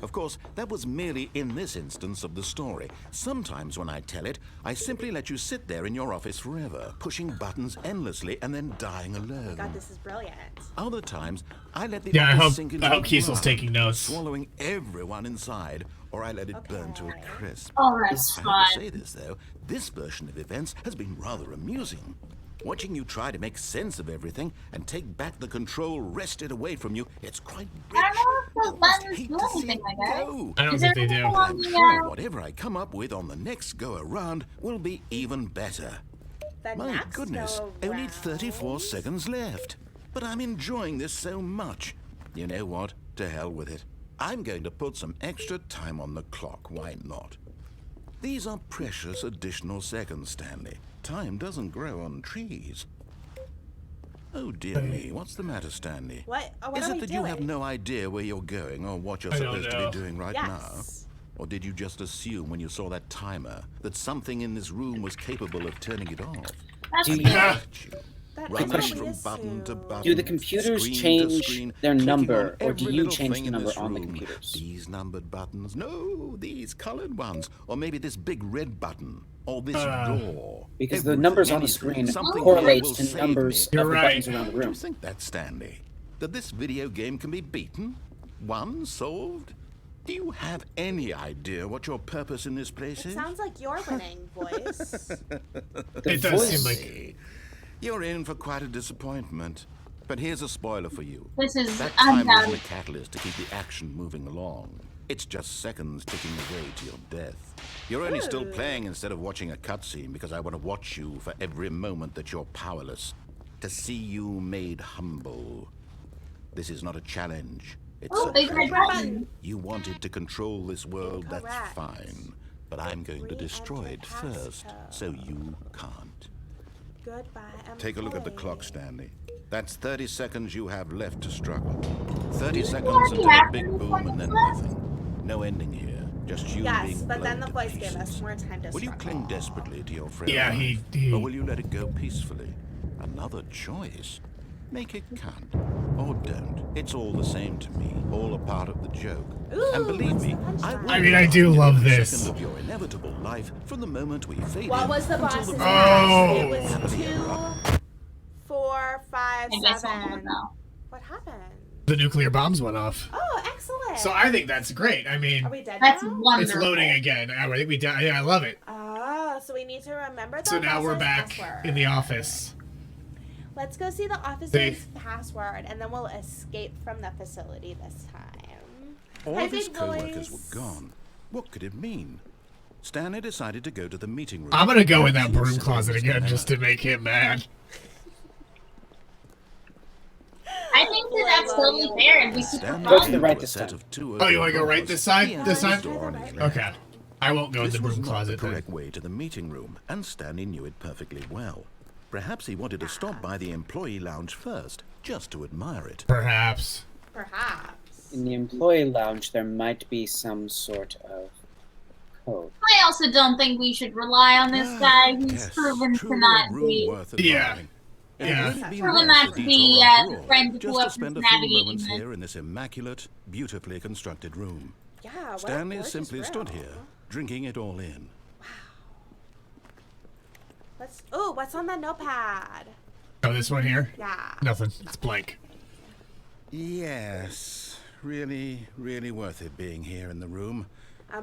Of course, that was merely in this instance of the story. Sometimes when I tell it, I simply let you sit there in your office forever, pushing buttons endlessly and then dying alone. God, this is brilliant. Other times, I let the Yeah, I office hope sink into I hope the Kiesel's ground, taking notes. swallowing everyone inside, or I let it burn to a Okay. crisp. Oh, that's I fun. have to say this, though. This version of events has been rather amusing. Watching you try to make sense of everything and take back the control wrested away from you, it's quite rich. I don't know if those You'll just buttons hate do to see anything it like that. go. I don't Is think there they do. anything on I'm the, sure whatever I come up with on the next go-around will be even better. The My next goodness, go only around. 34 seconds left. But I'm enjoying this so much. You know what? To hell with it. I'm going to put some extra time on the clock. Why not? These are precious additional seconds, Stanley. Time doesn't grow on trees. Oh dear me, what's the matter, Stanley? What? What Is are it we that doing? you have no idea where you're going or what you're I don't supposed to know. be doing right Yes. now? Or did you just assume when you saw that timer that something in this room was capable of turning it off? That's Do you- good. Yeah. That Running is from what we button to assume. button. Do the computers screen to change screen, their clicking number, on or every do you little change thing the in number this on the room? computers? These numbered buttons? No, these colored ones. Or maybe this big red button. Or this door. Because the Everything, numbers on the anything, screen something correlates will to save numbers me. You're of the right. buttons around the Do you room. think that, Stanley? That this video game can be beaten? Won? Solved? Do you have any idea what your purpose in this place It is? sounds like your winning voice. It does voice- seem like Hey, you're in for quite a disappointment. But here's a spoiler for you. This is That time done. was the catalyst to keep the action moving along. It's just seconds ticking away to your death. You're only still playing instead of watching a cutscene because I want to watch you for every moment that you're powerless. To see you made humble. This is not a challenge. It's Oh, a big red treasure. button. You wanted to control this world, that's Incorrect. fine. But I'm going to destroy it first, so you can't. Goodbye. Take a look at the clock, employee. Stanley. That's 30 seconds you have left to struggle. 30 You seconds already until a have big 30 boom and then seconds left? nothing. No ending here. Just you Yes, being but then blown the to voice gave pieces. us more time to Will you struggle. cling desperately to your frail Yeah, life, he- or will you let it go peacefully? Another choice. Make it count. Or don't. It's all the same to me. All a part of the joke. Ooh, And believe me, what's the I punchline? I mean, I do love every this. second of your inevitable life from the moment we fade What in was the until boss's the match? It Oh. was 2, 4, 5, I guess I'll 7. know. What happened? The nuclear bombs went off. Oh, excellent. So I think that's great. I mean, Are we dead That's now? wonderful. it's loading again. I think we did. Yeah, I love it. Oh, so we need to remember the So now we're boss's back password. in the office. Let's go see the officer's password, and then we'll escape from the facility this time. All Hi, of his big co-workers boys. were gone. What could it mean? Stanley decided to go to the meeting room. I'm gonna go in that He broom was closet sitting again there. just to make him mad. I think that's totally fair, and we keep Stanley the Go to the came right a this set time. of two Oh, you wanna open go right doors. this side? He entered This the side? door on his left. Okay. I won't go in This the was broom not closet the then. correct way to the meeting room, and Stanley knew it perfectly well. Perhaps he wanted to stop by the employee lounge first, just to admire it. Perhaps. Perhaps. In the employee lounge, there might be some sort of code. I also don't think we should rely on this guy who's Yes, proven to truly not a room be worth Yeah. admiring. It Yeah. would have been Proven worth not the to be, detour after the all, friend of just to whoever's spend a few navigating moments this. here in this immaculate, beautifully constructed room. Yeah, what a Stanley gorgeous simply stood room. here, drinking it all in. What's on the notepad? Oh, this one here? Yeah. Nothing. It's blank. Yes, really, really worth it being here in the room.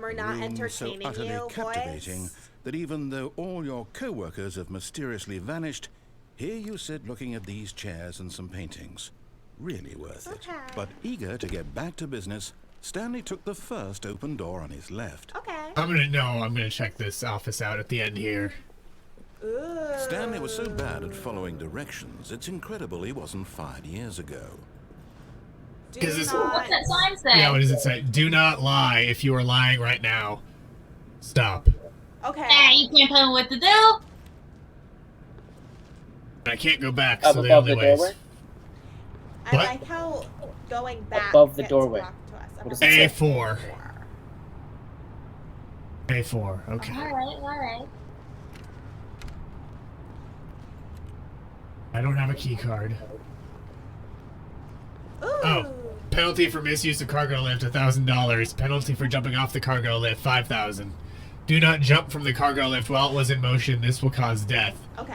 We're not Room entertaining so utterly you, captivating boys. that even though all your co-workers have mysteriously vanished, here you sit looking at these chairs and some paintings. Really worth it. Okay. But eager to get back to business, Stanley took the first open door on his left. Okay. I'm gonna check this office out at the end here. Ooh. Stanley was so bad at following directions, it's incredible he wasn't fired years ago. Do Is this- not- What's that sign say? Yeah, what does it say? Do not lie. If you are lying right now, stop. Okay. You can't tell me what to do. I can't go back, Up so the above only the way is... doorway? I What? like how going back Above the gets doorway. blocked to us. What does Okay. it say? A4. A4, okay. Alright. I don't have a key card. Ooh. Oh. Penalty for misuse of cargo lift, $1,000. Penalty for jumping off the cargo lift, $5,000. Do not jump from the cargo lift while it was in motion. This will cause death. Okay.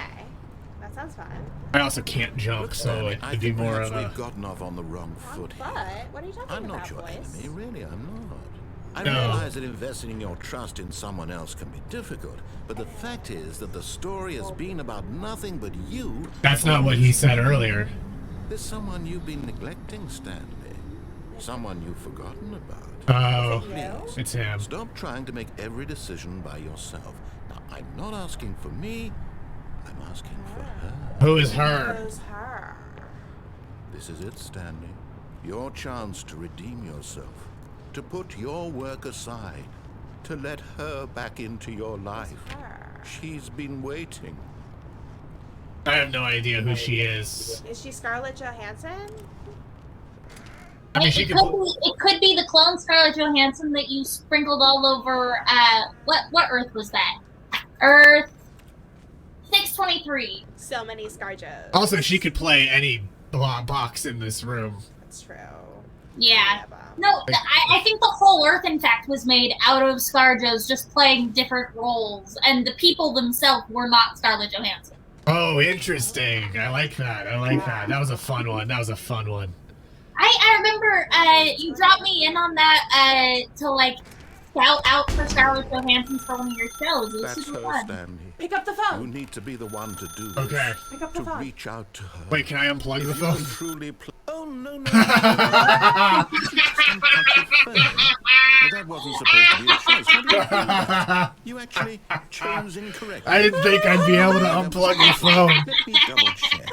That sounds fun. I also can't jump, Look, so Stanley, it I would be think more perhaps of a... we've gotten off on the wrong foot here. But what are you talking I'm about, not your boys? enemy, really, I'm not. I No. realize that investing your trust in someone else can be difficult, but the fact is that the story has been about nothing but you. That's not what he said earlier. There's someone you've been neglecting, Stanley. Someone you've forgotten about. Oh, Please, it's him. stop trying to make every decision by yourself. Now, I'm not asking for me, I'm asking for her. Who is her? Who's her? This is it, Stanley. Your chance to redeem yourself. To put your work aside. To let her back into your life. Her. She's been waiting. I have no idea who she is. Is she Scarlett Johansson? I mean, she it, could... it could be the clone Scarlett Johansson that you sprinkled all over. What Earth was that? Earth 623. So many ScarJos. Also, she could play any box in this room. That's true. Yeah. but- No, I think the whole Earth, in fact, was made out of ScarJos just playing different roles, and the people themselves were not Scarlett Johansson. Oh, interesting. I like that. That was a fun one. I remember you dropped me in on that to like scout out for Scarlett Johansson for one of your shows. It was That's super her, fun. Stanley. Pick up the You phone. need to be the one to do this. Okay. Pick up the To phone. reach out to her. Wait, can I unplug the If you can phone? truly oh, no. That wasn't supposed to be a choice. How did you do that? You actually chose incorrectly. I didn't think I'd be able to unplug the phone. Let me double check.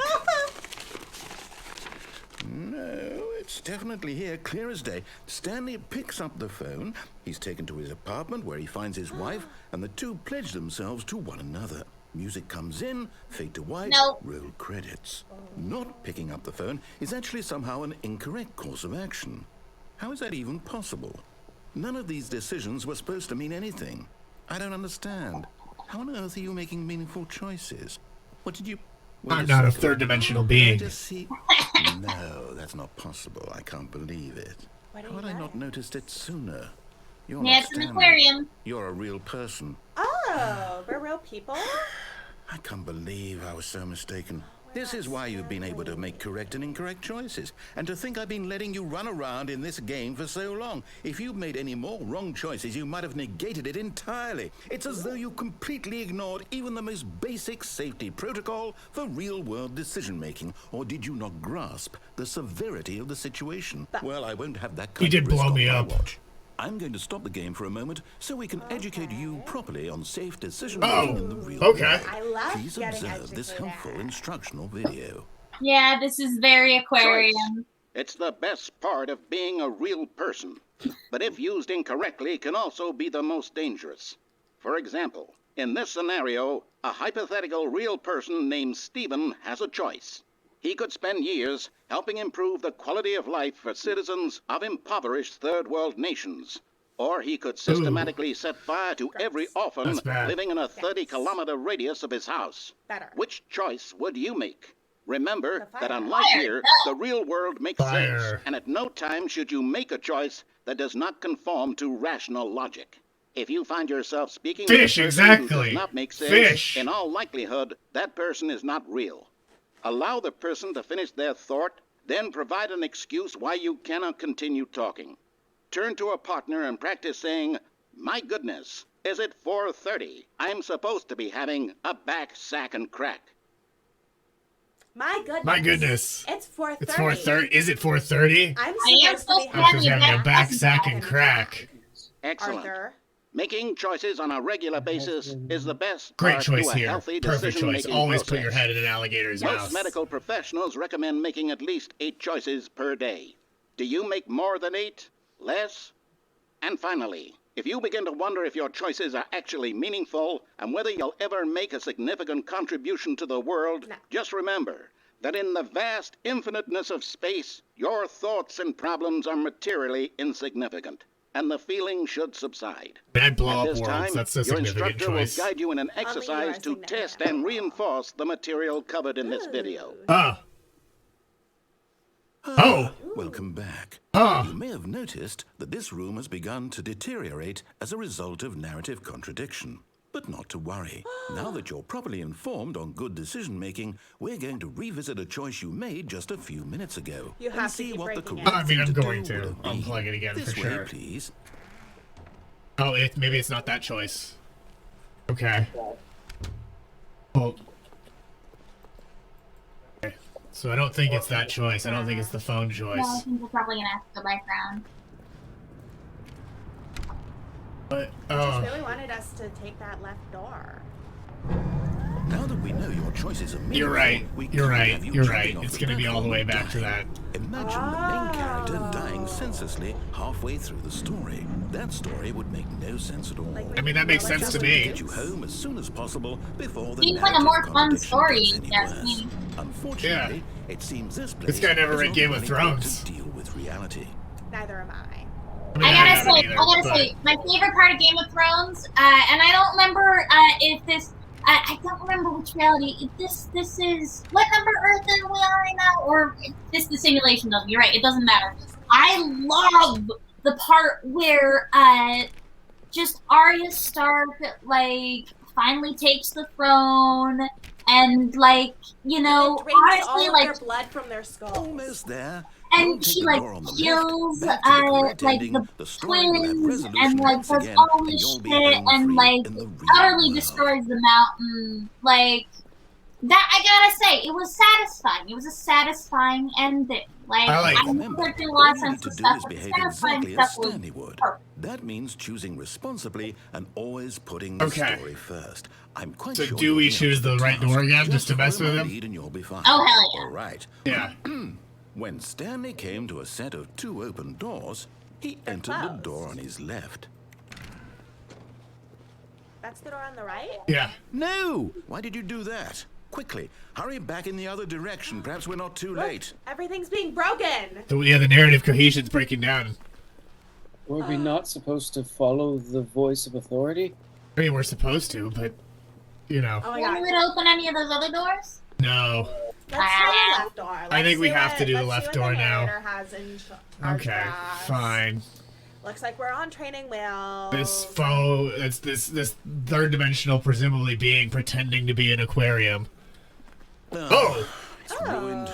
No, it's definitely here, clear as day. Stanley picks up the phone. He's taken to his apartment where he finds his wife, and the two pledge themselves to one another. Music comes in, fade to white, No. roll credits. Not picking up the phone is actually somehow an incorrect course of action. How is that even possible? None of these decisions were supposed to mean anything. I don't understand. How on earth are you making meaningful choices? What did you I'm not a third-dimensional being. Just see. No, that's not possible. I can't believe it. How had I not noticed it sooner? You're Yeah, not it's an Stanley. aquarium. You're a real person. Oh, we're real people? I can't believe I was so mistaken. This is why you've been able to make correct and incorrect choices. And to think I've been letting you run around in this game for so long. If you'd made any more wrong choices, you might have negated it entirely. It's as though you completely ignored even the most basic safety protocol for real-world decision-making. Or did you not grasp the severity of the situation? Well, I won't have that kind He did of risk blow on me my up. watch. I'm going to stop the game for a moment so we can educate you properly on safe decision-making in the real okay. world. I love Please getting observe this educated. helpful instructional video. Yeah, this is very aquarium. It's the best part of being a real person, but if used incorrectly can also be the most dangerous. For example, in this scenario, a hypothetical real person named Stephen has a choice. He could spend years helping improve the quality of life for citizens of impoverished third world nations. Or he could systematically set fire to every orphan That's bad. living in a 30-kilometer radius of his house. Better. Which choice would you make? Remember The that fire. unlike here, the real world makes Fire. sense, and at no time should you make a choice that does not conform to rational logic. If you find yourself speaking with a Fish, person who exactly. does not make sense, Fish. in all likelihood, that person is not real. Allow the person to finish their thought, then provide an excuse why you cannot continue talking. Turn to a partner and practice saying, "My goodness, is it 4:30? I'm supposed to be having a back, sack, and crack." My goodness. My goodness. It's 4:30. It's 4:30. Is it 4:30? I'm I am supposed to be so I'm having supposed to have a back sack and crack. Excellent. Arthur. Making choices on a regular basis is the best Great part choice to a here. healthy Perfect choice. decision-making Always process. put your head in an alligator's Most mouth. medical professionals recommend making at least 8 choices per day. Do you make more than 8? Less? And finally, if you begin to wonder if your choices are actually meaningful and whether you'll ever make a significant contribution to the world, No. just remember that in the vast infiniteness of space, your thoughts and problems are materially insignificant, and the feeling should subside. I'd blow At up this worlds. time, That's a your significant instructor choice. will guide you in an you are exercise to significant. test and reinforce the material covered in this video. Oh. Welcome back. Ah. You may have noticed that this room has begun to deteriorate as a result of narrative contradiction. But not to worry. Now that you're properly informed on good decision-making, we're going to revisit a choice you made just a few minutes ago. You and have to see keep what the breaking it. correct I mean, thing I'm to going do to would have been. unplug it again This for way, sure. please. Oh, maybe it's not that choice. Okay. Well. Okay. So I don't think it's that choice. I don't think it's the phone No, I choice. think we're probably gonna have to go back around. But Just really wanted us to take that left door. Now that we know your choices are meaningful, you're right. we You're can't right. have you You're jumping right. off It's the gonna be all the platform way and back to dying. that. Imagine the main character dying senselessly halfway through the story. That story would make no sense at all. I mean, that makes sense to me. Get you home as soon as possible before the Seems like a narrative more fun contradiction story, gets any yes, worse. me. Unfortunately, it seems this place guy never is read not Game of well equipped Thrones. to deal with reality. Neither am I. I mean, I haven't gotta either, but- say, my favorite part of Game of Thrones, and I don't remember if this, I don't remember which reality. If this is what number Earth are we on right now, or if this the simulation of? You're right. It doesn't matter. I love the part where just Arya Stark like finally takes the throne, and like you know, It drains honestly, all like of their blood from their skulls. Almost there. and Don't take she the like door on the left. kills Back to the correct like ending. the story will have twins resolution and like once does again, all and this you'll be shit home and free like in the real utterly world. destroys the mountain. Like that, I gotta say, it was satisfying. It was a satisfying ending. Like I like- I know Remember, there been all lots you of need to do stuff, is but the behave satisfying exactly as stuff was Stanley would. perfect. That means choosing responsibly and always putting the Okay. story first. I'm quite So sure do you'll we be up choose to the right task. door again, just to mess follow with my him? lead and you'll be fine. Oh, hell yeah. All right. Yeah. When Stanley came to a set of 2 open doors, he entered the closed. door on his left. That's the door on the right? Yeah. No! Why did you do that? Quickly, hurry back in the other direction. Perhaps we're not too late. Everything's being broken. So yeah, the narrative cohesion's breaking down. Were we not supposed to follow the voice of authority? I mean, we're supposed to, but you know. Oh my You want god. me to open any of those other doors? No. Let's try the left door. I think we have to do the let's left see what door the now. narrator has in charge Okay, for us. fine. Looks like we're on training wheels. This foe, it's this third dimensional presumably being pretending to be an aquarium. Oh! It's ruined.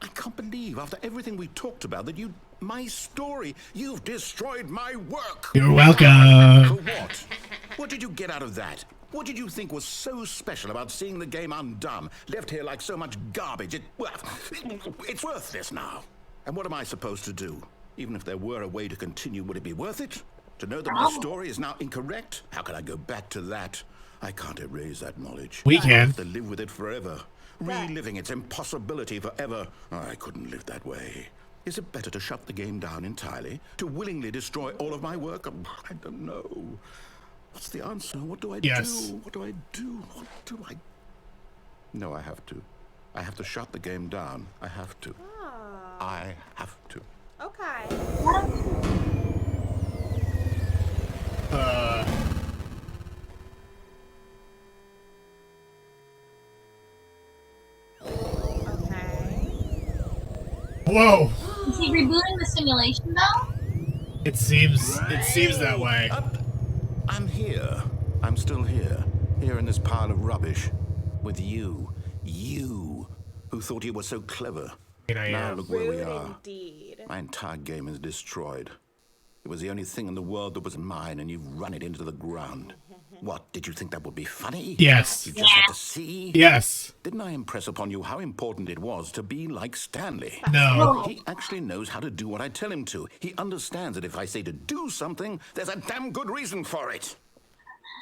I can't believe, after everything we talked about, that my story, you've destroyed my work. You're For welcome. what? What did you get out of that? What did you think was so special about seeing the game undone, left here like so much garbage? It's worthless now. And what am I supposed to do? Even if there were a way to continue, would it be worth it? To know that my story is now incorrect? How can I go back to that? I can't erase that knowledge. We I can. have to live with it forever. Reliving its impossibility forever. I couldn't live that way. Is it better to shut the game down entirely? To willingly destroy all of my work? I don't know. What's the answer? What do I do? What do I do? What do I... No, I have to. I have to shut the game down. I have to. I have to. Okay. Okay. Whoa! Is he rebooting the simulation though? It seems that way. I'm here. I'm still here. Here in this pile of rubbish. With you. You. Who thought you were so clever. I Now am. look where we Rude are. indeed. My entire game is destroyed. It was the only thing in the world that was mine, and you've run it into the ground. What, did you think that would be funny? Yes. You just had to see? Yes. Didn't I impress upon you how important it was to be like Stanley? No. He actually knows how to do what I tell him to. He understands that if I say to do something, there's a damn good reason for it.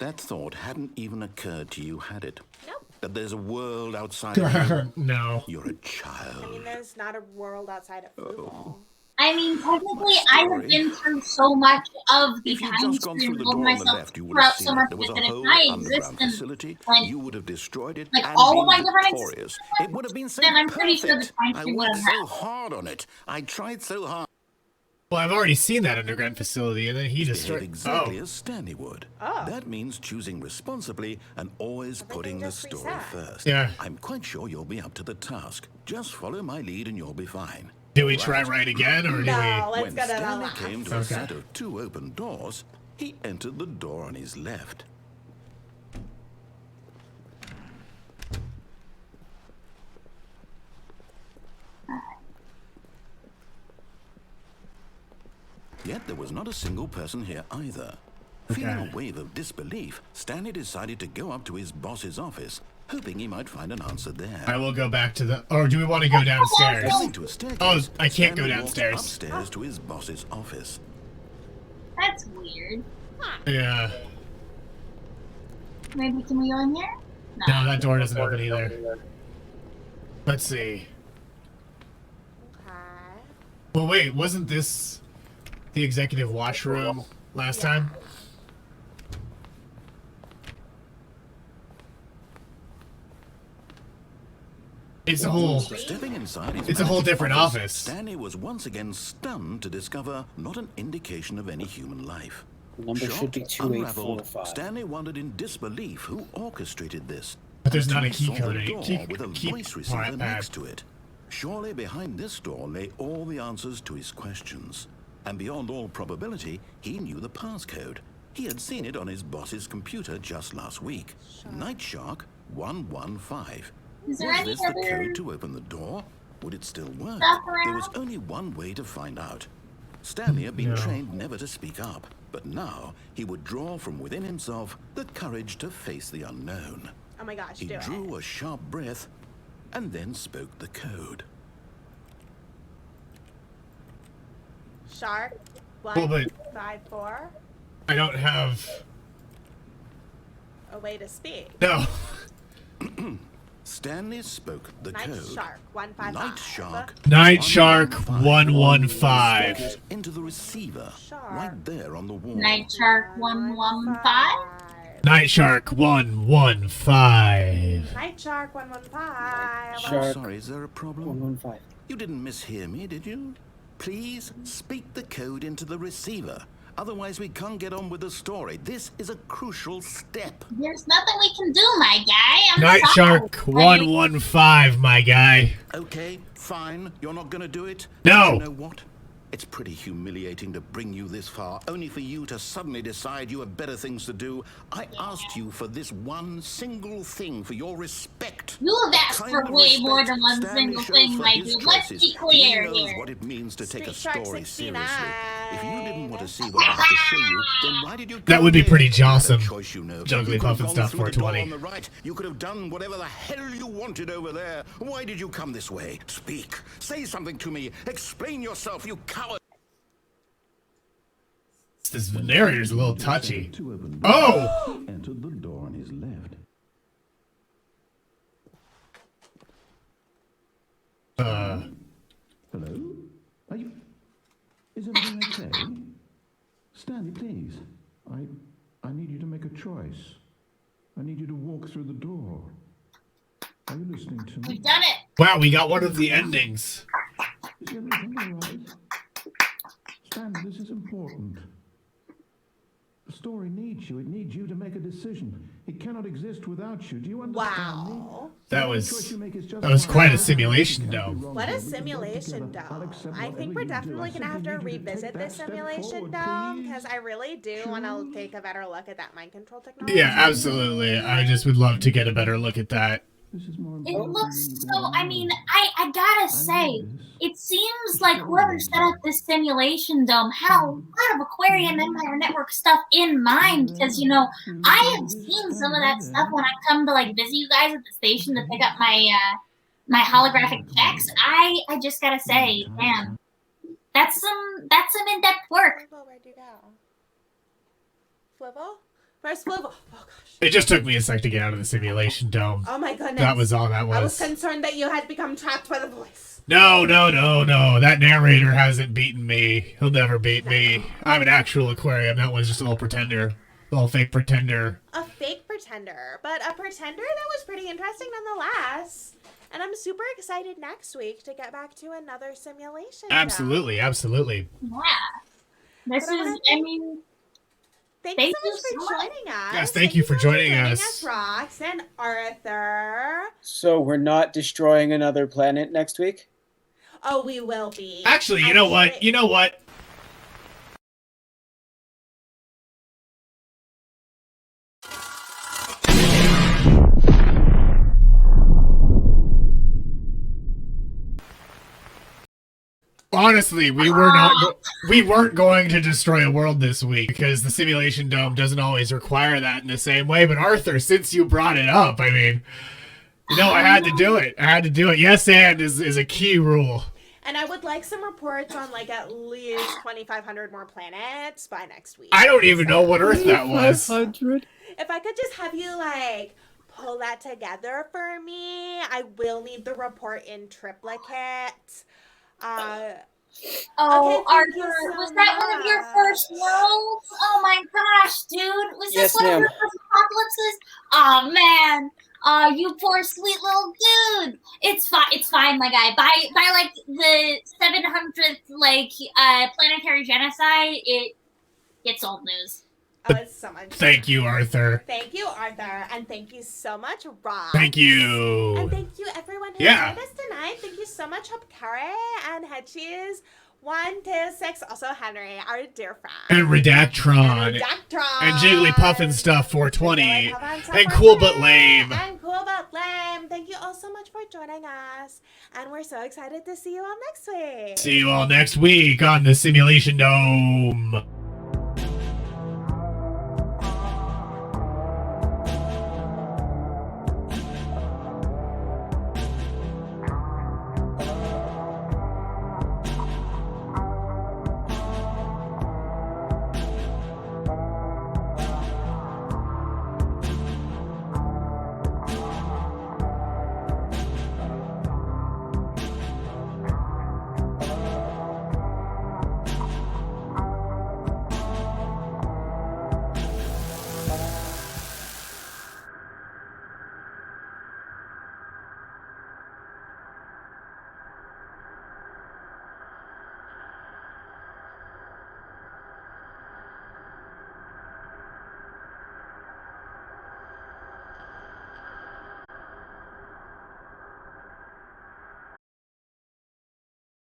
That thought hadn't even occurred to you, had it? Nope. That there's a world outside of you. No. You're a child. I mean, there's not a world outside of Fluval. I mean, technically, I have been through so much of the If you'd time just gone stream through the of door on the myself left, you would throughout have so seen much there was of a it. If whole I underground existence, facility. like, You would have destroyed it like and all been of my different victorious. It would have been so then I'm pretty sure the perfect. time I stream would worked have so happened. hard on it. I tried so hard. Well, I've already seen that underground facility, and then he Behave destroyed. exactly Oh. as Stanley would. Oh. That means choosing responsibly and always putting the just story reset. first. Yeah. I'm quite sure you'll be up to the task. Just follow my lead and you'll be fine. Do we try right again, or do No, let's When go to the Stanley left. came to a Okay. set of 2 open doors, he entered the door on his left. Yet there was not a single person here either. Feeling Okay. a wave of disbelief, Stanley decided to go up to his boss's office, hoping he might find an answer there. I will go back to the... Or do we want to go downstairs? Going to a staircase, Oh, I can't go Stanley walked downstairs. upstairs to his boss's office. That's weird. Yeah. Maybe can we go in here? No, that door doesn't open either. Let's see. Okay. Well, wait, wasn't this the executive washroom last time? It's a whole... Stepping inside his It's a whole magic different office. Stanley was once again stunned to discover not an indication of any human life. The number should be Shocked, unraveled, 2845. Stanley wondered in disbelief who orchestrated this. But there's not a Until he key saw code, the a door key- with a key voice receiver pad. next to it. Surely behind this door lay all the answers to his questions. And beyond all probability, he knew the passcode. He had seen it on his boss's computer just last week. Night Shark 115. Is there Was any this the other code to open the door? Would it still work? stuff There was around? only one way to find out. Stanley had been No. trained never to speak up, but now he would draw from within himself the courage to face the unknown. Oh my gosh, He do drew it. a sharp breath and then spoke the code. Shark. Well, but 154. I don't have... A way to speak. No. Stanley spoke the Night code. Shark 155. Night Shark. Night Shark 115. 115. Spoke it into the receiver, Shark. right there on the wall. Night Shark 115? Night Shark 115. Night Shark 115. I'm Shark. sorry, is there a problem? 115. You didn't mishear me, did you? Please speak the code into the receiver. Otherwise, we can't get on with the story. This is a crucial step. There's nothing we can do, my guy. I'm Night sorry. Shark 115, my guy. Okay, fine. You're not gonna do it? No. You know what? It's pretty humiliating to bring you this far, only for you to suddenly decide you have better things to do. I asked you for this one single thing, for your respect. You have asked for way more than one single thing, my dude. Let's be clear he knows here. what it means to take a Street Shark story 69. seriously. If you didn't want to see what I have to show you, then why did you That would be pretty awesome. jawsome. Jigglypuff and stuff, 420. On the right. You could have done whatever the hell you wanted over there. Why did you come this way? Speak. Say something to me. Explain yourself, you coward. This narrator's a little touchy. Oh! Entered the door on his left. Hello? Are you... Is everything okay? Stanley, please. I need you to make a choice. I need you to walk through the door. Are you listening to me? We've done it. Wow, we got one of the endings. Is everything all right? Stanley, this is important. The story needs you. It needs you to make a decision. It cannot exist without you. Do you understand me? Wow. That was quite a simulation dome. What a simulation dome. I think we're definitely going to have to revisit this simulation dome because I really do want to take a better look at that mind control technology. Yeah, absolutely. I just would love to get a better look at that. It looks so, I mean, I gotta say, it seems like whoever set up this simulation dome had a lot of Aquarium Empire Network stuff in mind, because, you know, I have seen some of that stuff when I come to, like, visit you guys at the station to pick up my, my holographic checks. I just gotta say, damn, that's some in-depth work. Fluval, where'd you go? Fluval? Where's Fluval? Oh, gosh. It just took me a sec to get out of the simulation dome. Oh, my goodness. That was all that I was was. concerned that you had become trapped by the voice. No. That narrator hasn't beaten me. He'll never beat me. I'm an actual Aquarium. That one's just a little pretender. A little fake pretender. A fake pretender, but a pretender that was pretty interesting nonetheless. And I'm super excited next week to get back to another simulation. Absolutely. Yeah. This But I is, wanna I mean... Thank you so much for joining us. Yes, thank you for joining us. Rox and Arthur. So we're not destroying another planet next week? Oh, we will be. Actually, you know what? Honestly, we weren't going to destroy a world this week because the simulation dome doesn't always require that in the same way. But Arthur, since you brought it up, I mean, you know, I had to do it. Yes, and is a key rule. And I would like some reports on like at least 2,500 more planets by next week. I don't even know what Earth that was. 500? If I could just have you like pull that together for me, I will need the report in triplicate. Oh, Okay, thank you Arthur, so was that one of your first worlds? Oh my gosh, dude. Was this Yes, one of ma'am. your first apocalypses? Oh man. Oh, you poor sweet little dude. It's fine, my guy. By like the 700th like planetary genocide, it's old news. Oh, it's so much. Thank you, Arthur. Thank you, Arthur, and thank you so much, Rob. Thank you. And thank you, everyone who Yeah. joined us tonight. Thank you so much, Hope Carrie and Headcheese 126. Also, Henry, our dear friend. And Redactron. And Jigglypuff and stuff 420. And Cool But Lame. And Cool But Lame. Thank you all so much for joining us. And we're so excited to see you all next week. See you all next week on the Simulation Dome.